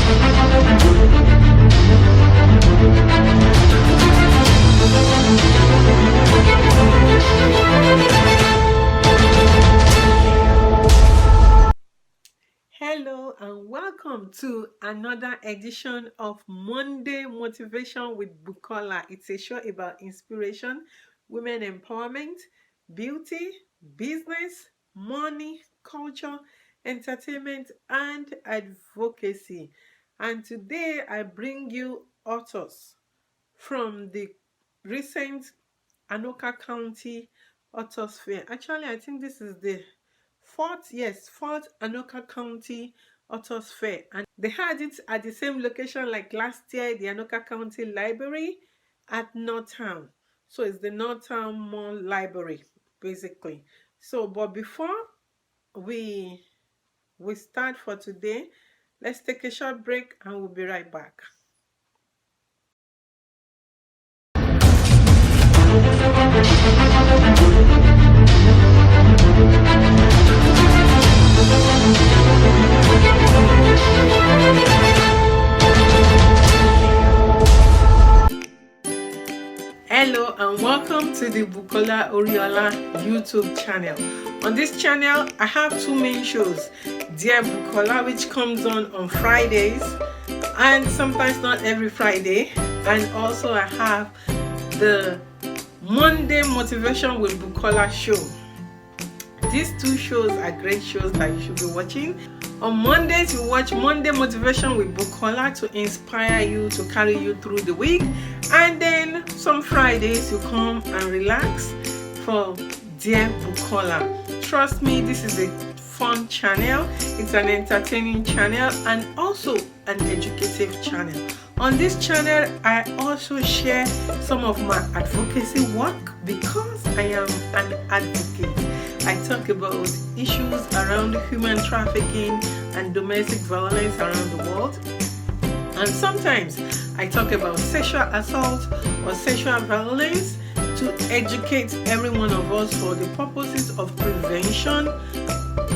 Hello and welcome to another edition of Monday Motivation with Bukola. It's a show about inspiration, women empowerment, beauty, business, money, culture, entertainment, and advocacy. And today I bring you authors from the recent Anoka County Authors Fair. Actually, I think this is the fourth Anoka County Authors Fair. And they had it at the same location like last year, the Anoka County Library at Northtown. So it's the Northtown Mall Library, basically. So, but before we we start for today, let's take a short break and we'll be right back. Hello and welcome to the Bukola Oriola YouTube channel. On this channel, I have two main shows. Dear Bukola, which comes on Fridays and sometimes not every Friday. And also I have the Monday Motivation with Bukola show. These two shows are great shows that you should be watching. On Mondays, you watch Monday Motivation with Bukola to inspire you, to carry you through the week. And then some Fridays, you come and relax for Dear Bukola. Trust me, this is a fun channel. It's an entertaining channel and also an educative channel. On this channel, I also share some of my advocacy work because I am an advocate. I talk about issues around human trafficking and domestic violence around the world. And sometimes I talk about sexual assault or sexual violence to educate every one of us for the purposes of prevention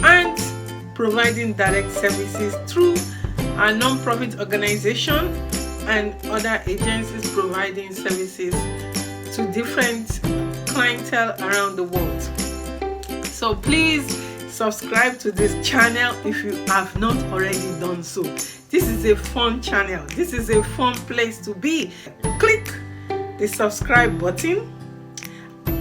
and providing direct services through our non-profit organization and other agencies providing services to different clientele around the world. So please subscribe to this channel if you have not already done so. This is a fun channel. This is a fun place to be. Click the subscribe button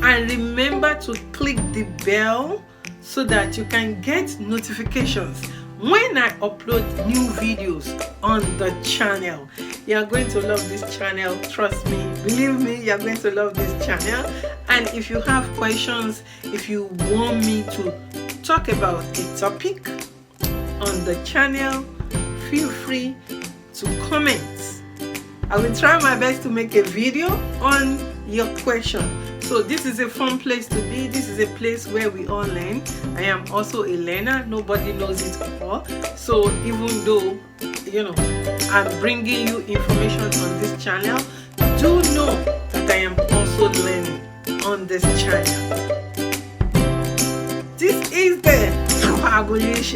and remember to click the bell so that you can get notifications when I upload new videos on the channel. You are going to love this channel. Trust me, believe me, you are going to love this channel. And if you have questions, if you want me to talk about a topic on the channel, feel free to comment. I will try my best to make a video on your question. So this is a fun place to be. This is a place where we all learn. I am also a learner. Nobody knows it all. So even though, I'm bringing you information on this channel, do know that I am also learning on this channel. This is the Fabulous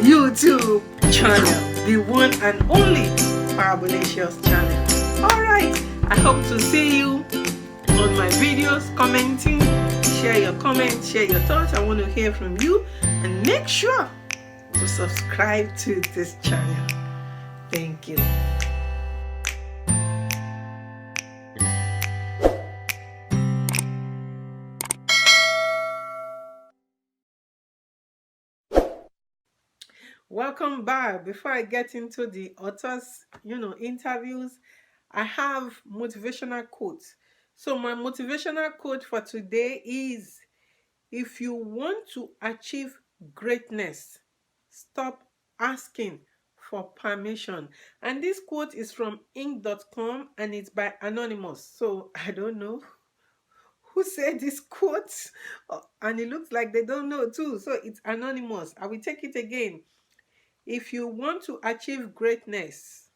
YouTube channel, the one and only Fabulous channel. Alright, I hope to see you on my videos, commenting, share your comments, share your thoughts. I want to hear from you and make sure to subscribe to this channel. Thank you. Welcome back. Before I get into the authors, interviews, I have motivational quotes. So my motivational quote for today is, if you want to achieve greatness, stop asking for permission. And this quote is from ink.com and it's by Anonymous. So I don't know who said this quote, and it looks like they don't know too. So it's Anonymous. I will take it again. If you want to achieve greatness,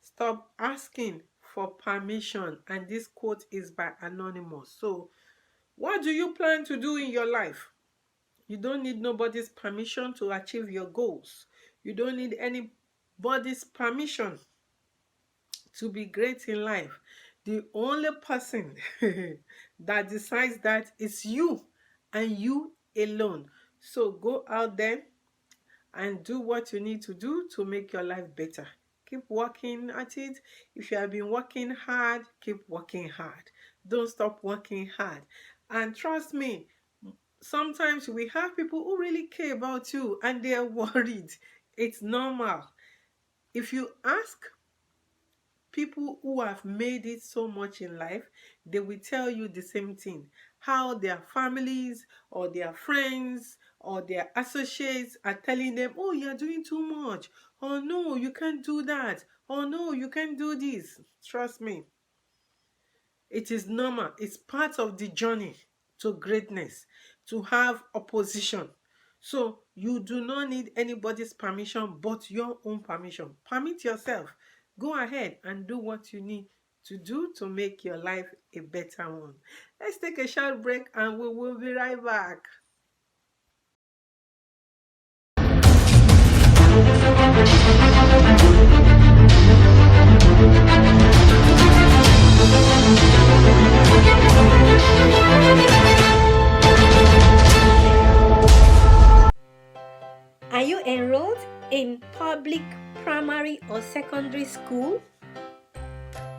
stop asking for permission. And this quote is by Anonymous. So what do you plan to do in your life? You don't need nobody's permission to achieve your goals. You don't need anybody's permission to be great in life. The only person that decides that is you and you alone. So go out there and do what you need to do to make your life better. Keep working at it. If you have been working hard, keep working hard. Don't stop working hard. And trust me, sometimes we have people who really care about you and they are worried. It's normal. If you ask people who have made it so much in life, they will tell you the same thing. How their families or their friends or their associates are telling them, oh, you're doing too much. Oh, no, you can't do that. Oh, no, you can't do this. Trust me, it is normal. It's part of the journey to greatness to have opposition. So you do not need anybody's permission but your own permission. Permit yourself. Go ahead and do what you need to do to make your life a better one. Let's take a short break and we will be right back. Are you enrolled in public primary or secondary school?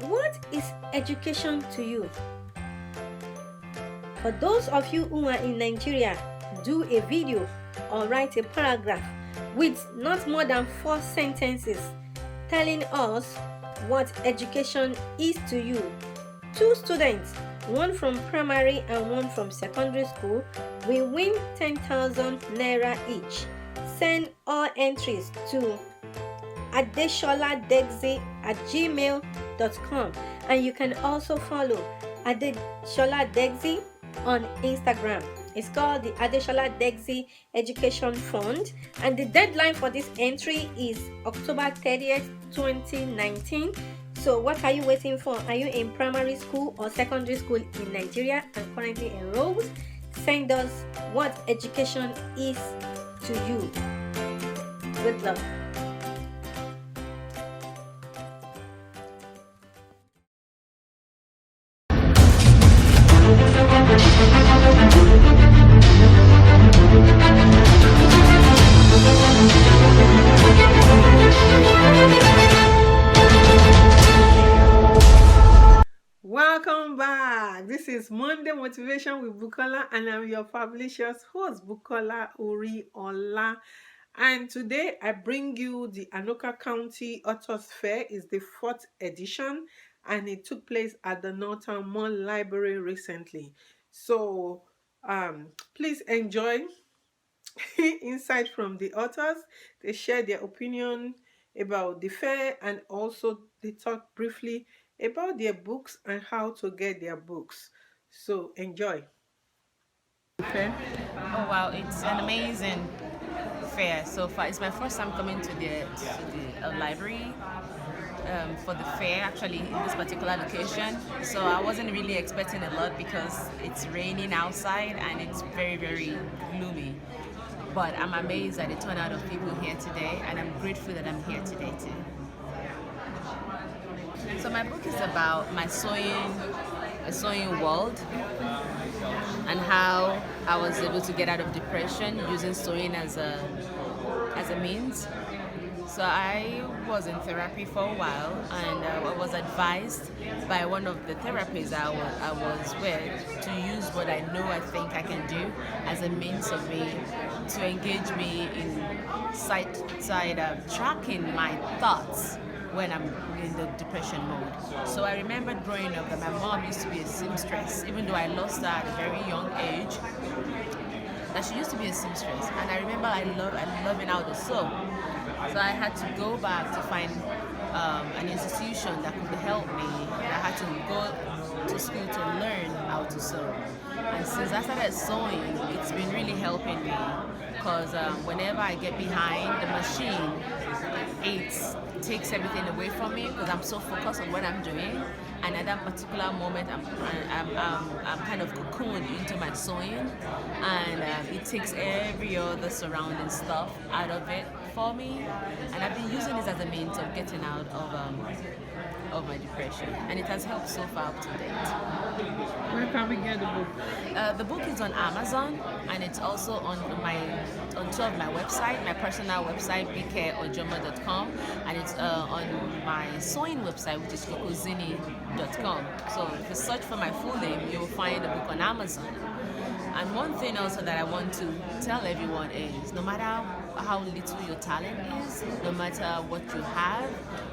What is education to you? For those of you who are in Nigeria, do a video or write a paragraph with not more than 4 sentences telling us what education is to you. 2 students, one from primary and one from secondary school, will win 10,000 naira each. Send all entries to adesholadegzi@gmail.com, and you can also follow Adeshola Degzi on Instagram. It's called the Adeshola Degzi Education Fund, and the deadline for this entry is October 30th, 2019. So what are you waiting for? Are you in primary school or secondary school in Nigeria and currently enrolled? Send us what education is to you. Good luck. Welcome back. This is Monday Motivation with Bukola, and I'm your publisher's host, Bukola Oriola. And today I bring you the Anoka County Authors Fair. It's the 4th edition, and it took place at the Northern Mall Library recently. So please enjoy insight from the authors. They share their opinion about the fair, and also they talk briefly about their books and how to get their books. So enjoy. Oh wow, it's an amazing fair so far. It's my first time coming to the library for the fair, actually, in this particular location. So I wasn't really expecting a lot because it's raining outside and it's very, very gloomy. But I'm amazed at the turnout of people here today, and I'm grateful that I'm here today too. So my book is about my sewing world and how I was able to get out of depression using sewing as a means. So I was in therapy for a while, and I was advised by one of the therapists I was with to use what I know I think I can do as a means of me to engage me in tracking my thoughts when I'm in the depression mode. So I remembered growing up that my mom used to be a seamstress, even though I lost her at a very young age. That she used to be a seamstress, and I remember I loving how to sew. So I had to go back to find an institution that could help me. I had to go to school to learn how to sew. And since I started sewing, it's been really helping me, because whenever I get behind the machine, it takes everything away from me because I'm so focused on what I'm doing. and at that particular moment, I'm kind of cocooned into my sewing, and it takes every other surrounding stuff out of it for me. And I've been using this as a means of getting out of my depression, and it has helped so far up to date. Where can we get the book? The book is on Amazon, and it's also on two of my website, my personal website, bkeojoma.com, and it's on my sewing website, which is kokozini.com. So if you search for my full name, you'll find the book on Amazon. And one thing also that I want to tell everyone is, no matter how little your talent is, no matter what you have,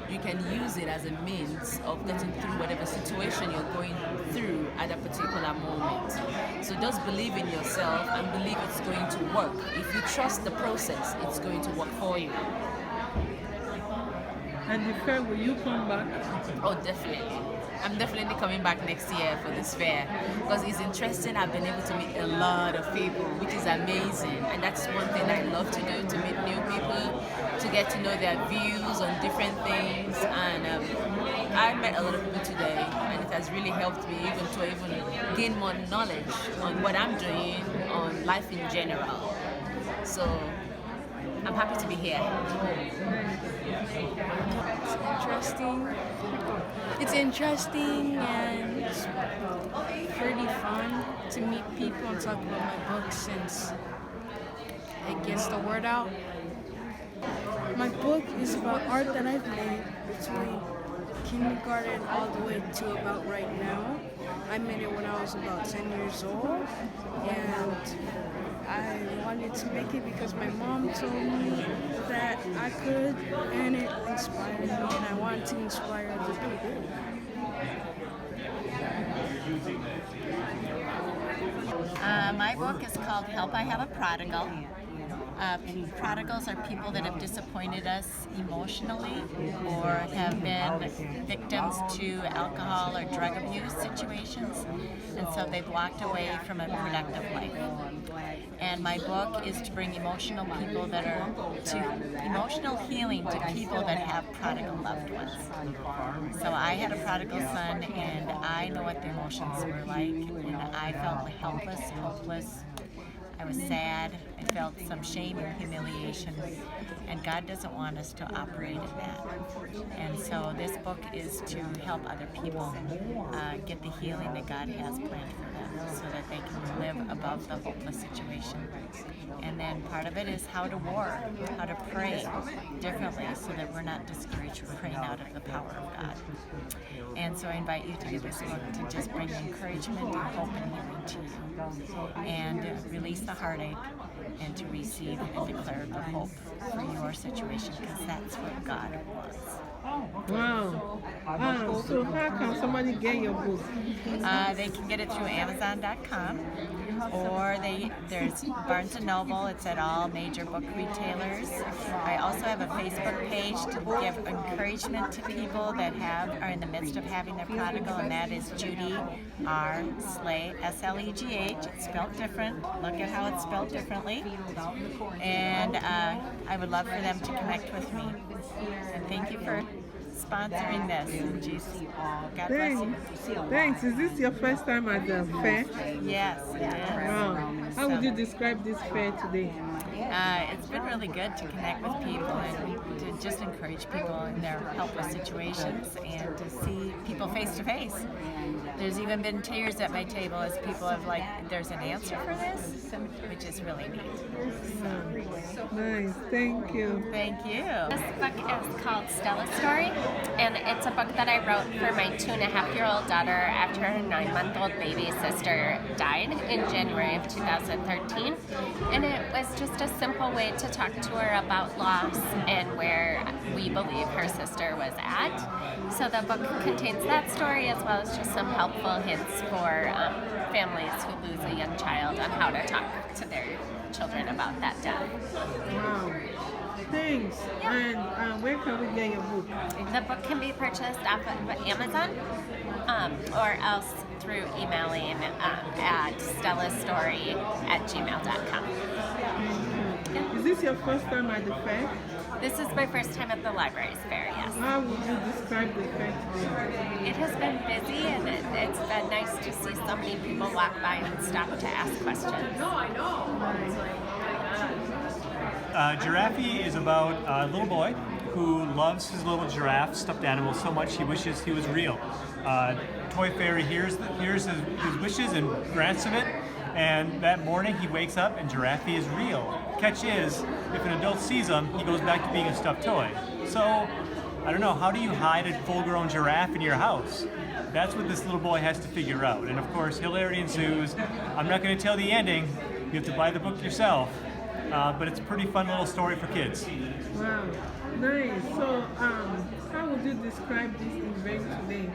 you can use it as a means of getting through whatever situation you're going through at a particular moment. So just believe in yourself and believe it's going to work. If you trust the process, it's going to work for you. And the fair, will you come back? Oh, definitely. I'm definitely coming back next year for this fair because it's interesting. I've been able to meet a lot of people, which is amazing. And that's one thing I love to do, to meet new people, to get to know their views on different things. And I met a lot of people today, and it has really helped me even gain more knowledge on what I'm doing, on life in general. So I'm happy to be here. It's interesting and it's pretty fun to meet people and talk about my book since it gets the word out. My book is about art that I've made between kindergarten all the way to about right now. I made it when I was about 10 years old, and I wanted to make it because my mom told me that I could, and it inspired me, and I wanted to inspire other people. My book is called Help I Have a Prodigal. Prodigals are people that have disappointed us emotionally or have been victims to alcohol or drug abuse situations, and so they've walked away from a productive life. And my book is to bring emotional healing to people that have prodigal loved ones. So I had a prodigal son, and I know what the emotions were like, and I felt helpless, hopeless. I was sad. I felt some shame and humiliation, and God doesn't want us to operate in that. And so this book is to help other people get the healing that God has planned for them so that they can live above the hopeless situation. And then part of it is how to war, how to pray differently so that we're not discouraged, we're praying out of the power of God. And so I invite you to get this book to just bring encouragement and hope and healing to you, and release the heartache, and to receive and declare the hope for your situation, because that's what God wants. Wow. So how can somebody get your book? They can get it through Amazon.com, or there's Barnes & Noble. It's at all major book retailers. I also have a Facebook page to give encouragement to people that are in the midst of having their prodigal, and that is Judy R. Slay, S-L-E-G-H. It's spelled different. Look at how it's spelled differently. And I would love for them to connect with me. And thank you for sponsoring this. And Jesus, God bless you. Thanks. Is this your first time at the fair? Yes, it is. Wow. How would you describe this fair today? It's been really good to connect with people and to just encourage people in their helpless situations and to see people face to face. There's even been tears at my table as people have there's an answer for this, which is really neat. Nice. Thank you. Thank you. This book is called Stella's Story, and it's a book that I wrote for my 2.5-year-old daughter after her 9-month-old baby sister died in January of 2013. And it was just a simple way to talk to her about loss and where we believe her sister was at. So the book contains that story as well as just some helpful hints for families who lose a young child on how to talk to their children about that death. Wow. Thanks. And where can we get your book? The book can be purchased off of Amazon or else through emailing at stellastory@gmail.com. Is this your first time at the fair? This is my first time at the library's fair, yes. How would you describe the fair today? It has been busy, and it's been nice to see so many people walk by and stop to ask questions. Giraffe is about a little boy who loves his little giraffe stuffed animal so much he wishes he was real. Toy Fairy hears his wishes and grants him it, and that morning he wakes up and Giraffe is real. Catch is, if an adult sees him, he goes back to being a stuffed toy. So, I don't know, how do you hide a full-grown giraffe in your house? That's what this little boy has to figure out. And of course, hilarity ensues. I'm not going to tell the ending. You have to buy the book yourself. But it's a pretty fun little story for kids. Wow, nice. So, how would you describe this event today?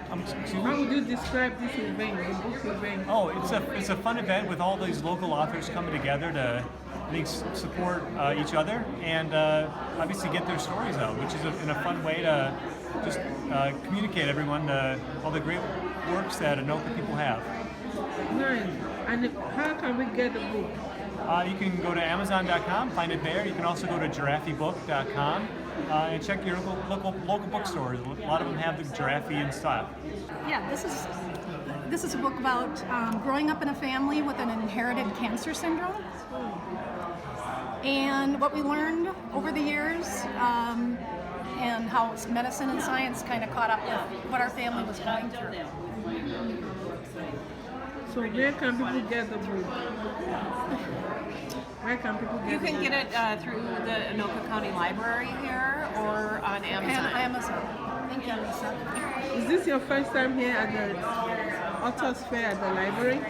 How would you describe this event, the book event? Oh, it's a fun event with all these local authors coming together to, I think, support each other and obviously get their stories out, which is in a fun way to just communicate everyone all the great works that Anoka people have. Nice. And how can we get the book? You can go to Amazon.com, find it there. You can also go to giraffebook.com and check your local bookstores. A lot of them have the Giraffe in stock. Yeah, this is a book about growing up in a family with an inherited cancer syndrome, and what we learned over the years, and how medicine and science kind of caught up with what our family was going through. So where can people get the book? Where can people get You the can book? get it through the Anoka County Library here or on Amazon. Amazon. Thank you, Lisa. Is this your first time here at the Authors Fair at the library?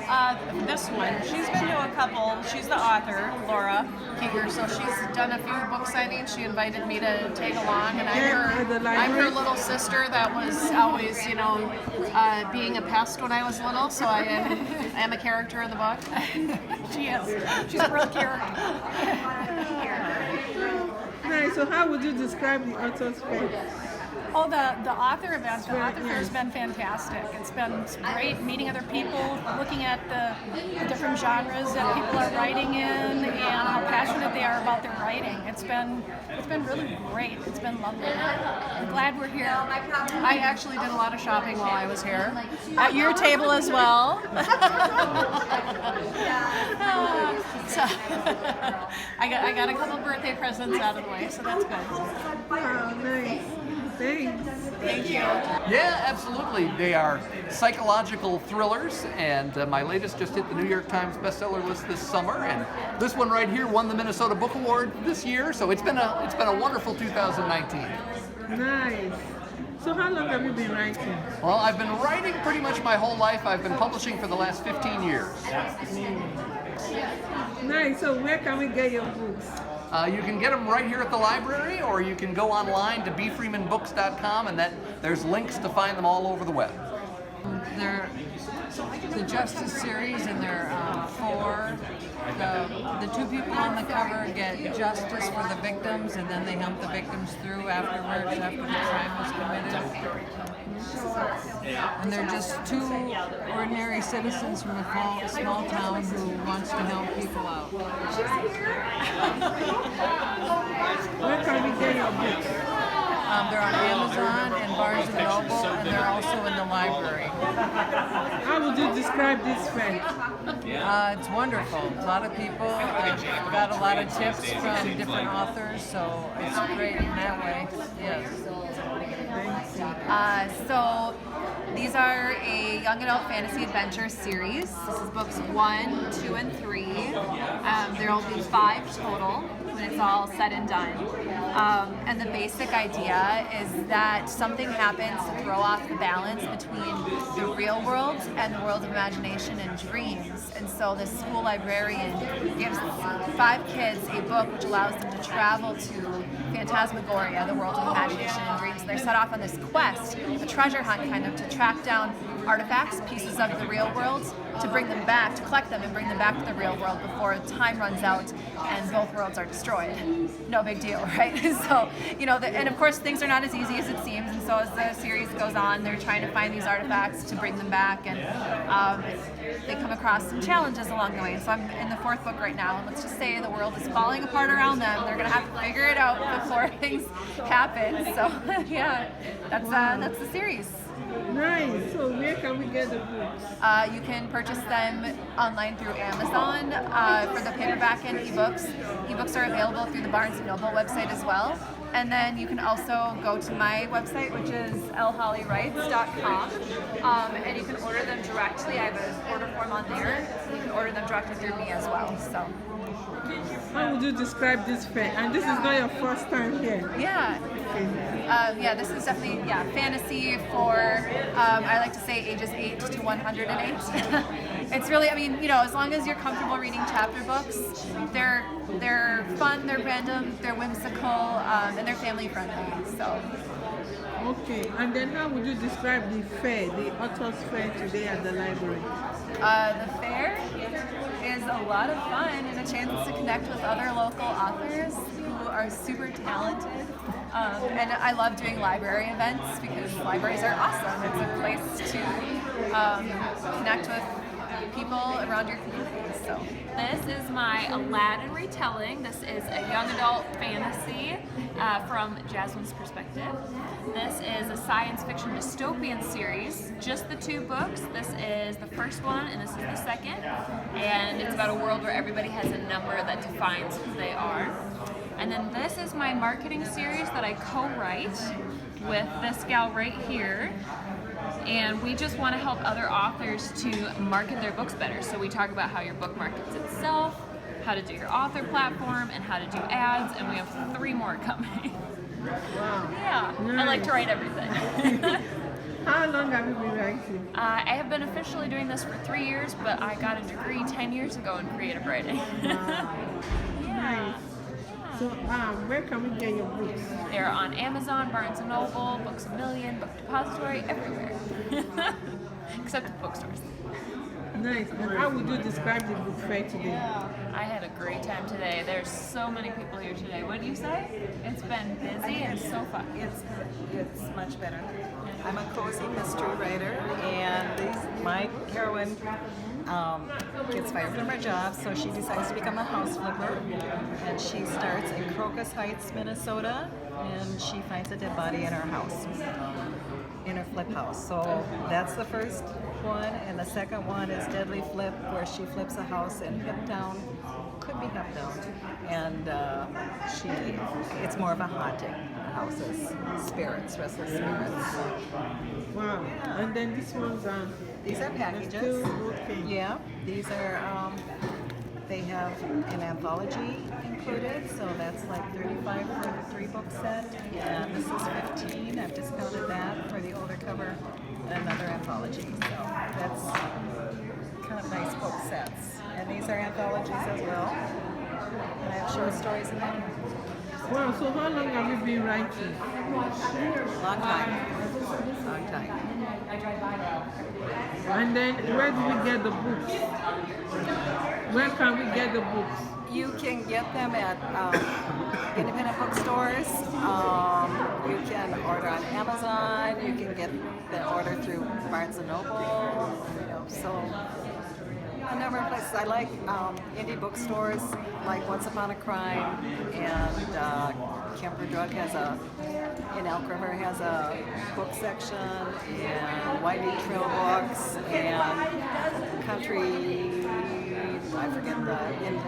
This one, she's been to a couple. She's the author, Laura Kinger, so she's done a few book signings. She invited me to tag along, and at the I'm library? her little sister that was always, being a pest when I was little. So I am a character in the book. She is. She's a real character. Nice. So how would you describe the Authors Fair? Oh, the author event, the author fair has been fantastic. It's been great meeting other people, looking at the different genres that people are writing in, and how passionate they are about their writing. It's been really great. It's been lovely. I'm glad we're here. I actually did a lot of shopping while I was here. At your table as well. So I got a couple birthday presents out of the way, so that's good. Wow, nice. Thanks. Thank you. Yeah, absolutely. They are psychological thrillers, and my latest just hit the New York Times bestseller list this summer, and this one right here won the Minnesota Book Award this year. So it's been a wonderful 2019. Nice. So how long have you been writing? Well, I've been writing pretty much my whole life. I've been publishing for the last 15 years. Nice. So where can we get your books? You can get them right here at the library, or you can go online to bfreemanbooks.com, and there's links to find them all over the web. They're the Justice series, and they're for the two people on the cover get justice for the victims, and then they help the victims through afterwards after the crime was committed. And they're just two ordinary citizens from a small town who wants to help people out. Where can we get your books? They're on Amazon and Barnes & Noble, and they're also in the library. How would you describe this fair? It's wonderful. A lot of people. I've got a lot of tips from different authors, so it's great in that way. Yes. So these are a young adult fantasy adventure series. This is books 1, 2, and 3. There will be 5 total when it's all said and done. And the basic idea is that something happens to throw off the balance between the real world and the world of imagination and dreams. And so the school librarian gives 5 kids a book which allows them to travel to Phantasmagoria, the world of imagination and dreams. And they're set off on this quest, a treasure hunt kind of, to track down artifacts, pieces of the real world, to bring them back, to collect them and bring them back to the real world before time runs out and both worlds are destroyed. No big deal, right? So, you know, and of course things are not as easy as it seems, and so as the series goes on, they're trying to find these artifacts to bring them back, and they come across some challenges along the way. So I'm in the 4th book right now, and let's just say the world is falling apart around them. They're gonna have to figure it out before things happen. So yeah, that's the series. Nice. So where can we get the books? You can purchase them online through Amazon for the paperback and ebooks. Ebooks are available through the Barnes & Noble website as well. And then you can also go to my website, which is lhollywrites.com, and you can order them directly. I have an order form on there. You can order them directly through me as well. So. How would you describe this fair? And this is not your first time here. Yeah. Yeah, this is definitely fantasy for I like to say ages 8 to 108. It's really, I mean, you know, as long as you're comfortable reading chapter books, they're fun, they're random, they're whimsical, and they're family friendly. So. Okay, and then how would you describe the fair, the author's fair today at the library? The fair is a lot of fun and a chance to connect with other local authors who are super talented. And I love doing library events because libraries are awesome. It's a place to connect with people around your community. So. This is my Aladdin retelling. This is a young adult fantasy from Jasmine's perspective. This is a science fiction dystopian series, just the 2 books. This is the first one and this is the second. And it's about a world where everybody has a number that defines who they are. And then this is my marketing series that I co-write with this gal right here. And we just want to help other authors to market their books better. So we talk about how your book markets itself, how to do your author platform, and how to do ads, and we have 3 more coming. Wow. Yeah, Nice. I like to write everything. How long have you been writing? I have been officially doing this for 3 years, but I got a degree 10 years ago in creative writing. Wow. Yeah. Nice. So where can we get your books? They're on Amazon, Barnes & Noble, Books A Million, Book Depository, everywhere. Except at bookstores. Nice. And how would you describe the book fair today? I had a great time today. There's so many people here today. What do you say? It's been busy and so fun. It's much better. I'm a cozy mystery writer, and my heroine gets fired from her job, so she decides to become a house flipper, and she starts in Crocus Heights, Minnesota, and she finds a dead body in her house, in her flip house. So that's the first one, and the second one is Deadly Flip, where she flips a house in Hiptown, could be Hiptown, and it's more of a haunting. Houses, spirits, restless spirits. Wow. Yeah. And then these ones are... These are packages. Okay. Yeah, these are, they have an anthology included, so that's like $35 for the 3-book set. And this is $15. I've discounted that for the older cover and another anthology. So that's kind of nice book sets. And these are anthologies as well. And I have short stories in them. Wow, so how long have you been writing? Long time. Long time. And then where do we get the books? Where can we get the books? You can get them at independent bookstores. You can order on Amazon. You can get the order through Barnes & Noble. You know, so a number of places. I like indie bookstores like Once Upon a Crime, and Kemper Drug in Elk River has a book section, and Whitey Trail Books, and Country, I forget in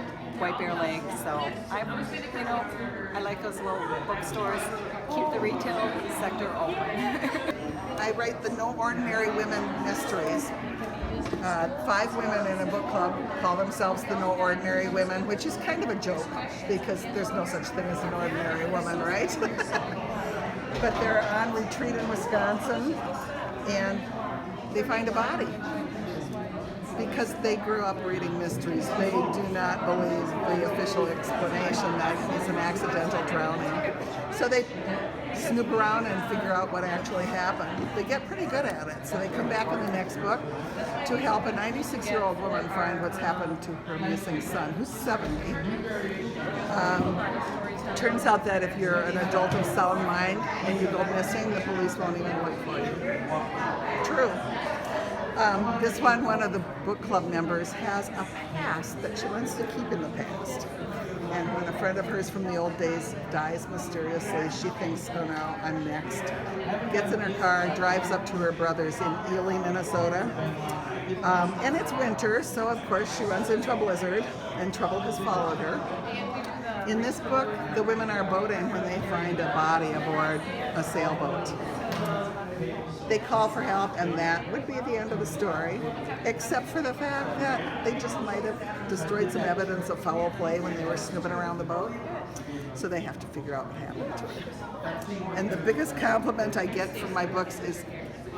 White Bear Lake. So I like those little bookstores. Keep the retail sector open. I write the No Ordinary Women mysteries. 5 women in a book club call themselves the No Ordinary Women, which is kind of a joke because there's no such thing as an ordinary woman, right? But they're on retreat in Wisconsin, and they find a body because they grew up reading mysteries. They do not believe the official explanation that it's an accidental drowning. So they snoop around and figure out what actually happened. They get pretty good at it. So they come back in the next book to help a 96-year-old woman find what's happened to her missing son, who's 70. Turns out that if you're an adult of sound mind and you go missing, the police won't even look for you. True. This one of the book club members has a past that she wants to keep in the past. And when a friend of hers from the old days dies mysteriously, she thinks, oh no, I'm next. Gets in her car, drives up to her brother's in Ely, Minnesota. And it's winter, so of course she runs into a blizzard, and trouble has followed her. In this book, the women are boating when they find a body aboard a sailboat. They call for help, and that would be the end of the story, except for the fact that they just might have destroyed some evidence of foul play when they were snooping around the boat. So they have to figure out what happened to her. And the biggest compliment I get from my books is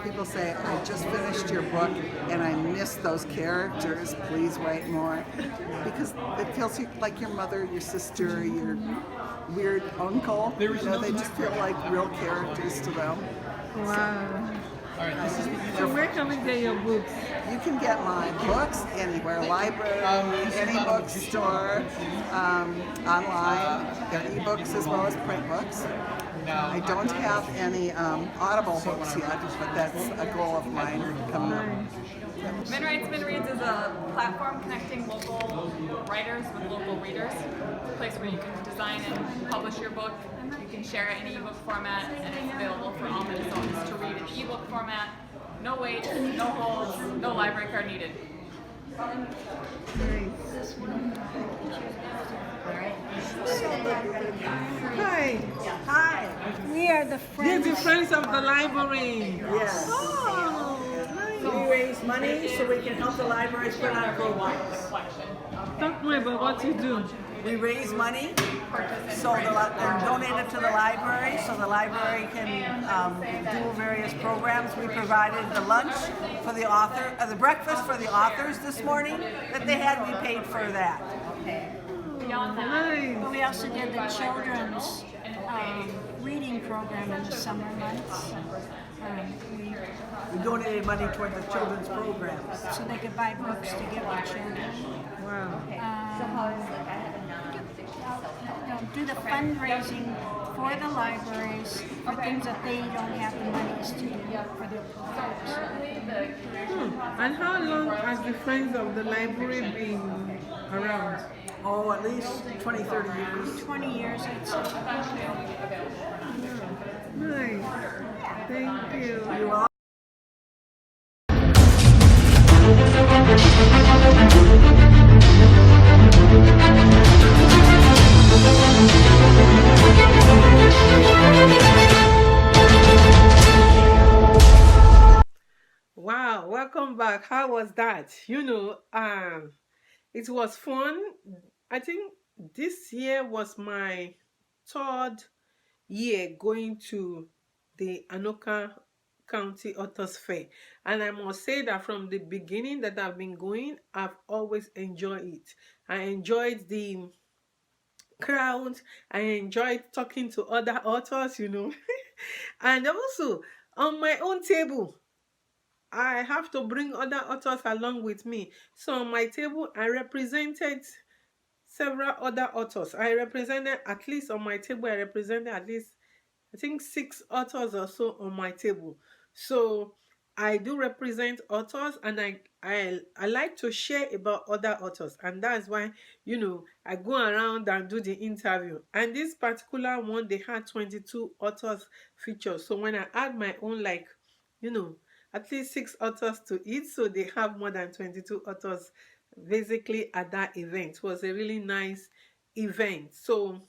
people say, I just finished your book and I miss those characters, please write more. Because it feels like your mother, your sister, your weird uncle, you know, they just feel like real characters to them. Wow. So where can we get your books? You can get my books anywhere, library, any bookstore, online, got ebooks as well as print books. I don't have any Audible books yet, but that's a goal of mine coming up. Min Reads is a platform connecting local writers with local readers. It's a place where you can design and publish your book. You can share it in ebook format, and it's available for all Minnesotans to read in ebook format. No wait, no holds, no library card needed. Hi. Hi. We are the friends. You're the friends of the library. Yes. Oh, We raise money so we can help the libraries put on programs. talk more about what you do. We raise money so and donate it to the library so the library can do various programs. We provided the lunch for the author, the breakfast for the authors this morning that they had. We paid for that. Nice. But we also did the children's reading program in the summer months. We donated money toward the children's programs. So they could buy books to give the children. Wow. Do the fundraising for the libraries for things that they don't have the monies to do for their programs. And how long has the Friends of the Library been around? Oh, at least 20, 30 years. 20 years, I'd say. Nice. Thank you. You're welcome. Wow, welcome back. How was that? It was fun. I think this year was my third year going to the Anoka County Authors Fair. And I must say that from the beginning that I've been going, I've always enjoyed it. I enjoyed the crowd. I enjoyed talking to other authors, And also, on my own table, I have to bring other authors along with me. So on my table, I represented several other authors. I represented at least I think 6 authors or so on my table. So I do represent authors, and I like to share about other authors, and that's why I go around and do the interview. And this particular one, they had 22 authors featured. So when I add my own, at least 6 authors to it, so they have more than 22 authors basically at that event. It was a really nice event. So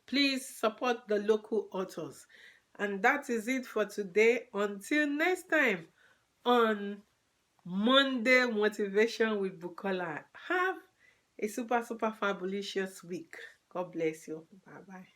please support the local authors. And that is it for today. Until next time on Monday Motivation with Bukola. Have a super fabulous week. God bless you. Bye-bye.